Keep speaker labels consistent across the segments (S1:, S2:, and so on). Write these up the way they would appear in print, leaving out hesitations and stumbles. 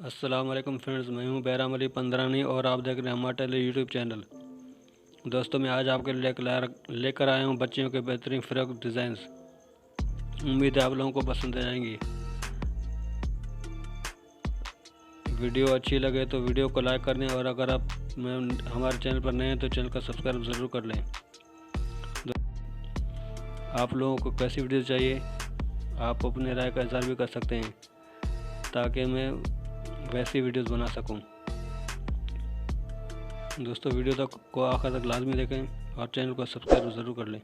S1: अस्सलाम वालेकुम फ्रेंड्स, मैं हूं बैराम अली पंद्रानी और आप देख रहे हैं हम्मद टेलर यूट्यूब चैनल। दोस्तों मैं आज आपके लिए लेकर आया हूं बच्चियों के बेहतरीन फ्रॉक डिज़ाइंस। उम्मीद है आप लोगों को पसंद आ जाएंगी। वीडियो अच्छी लगे तो वीडियो को लाइक कर दें और अगर आप हमारे चैनल पर नए हैं तो चैनल का सब्सक्राइब ज़रूर कर लें। आप लोगों को कैसी वीडियो चाहिए आप अपने राय का इज़हार भी कर सकते हैं ताकि मैं वैसी वीडियोस बना सकूं। दोस्तों वीडियो को आखिर तक लाजमी देखें और चैनल को सब्सक्राइब ज़रूर कर लें।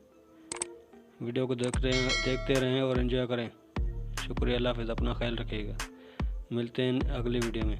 S1: वीडियो को देखते रहें और एंजॉय करें। शुक्रिया, अल्लाह हाफ़िज़, अपना ख्याल रखिएगा। मिलते हैं अगली वीडियो में।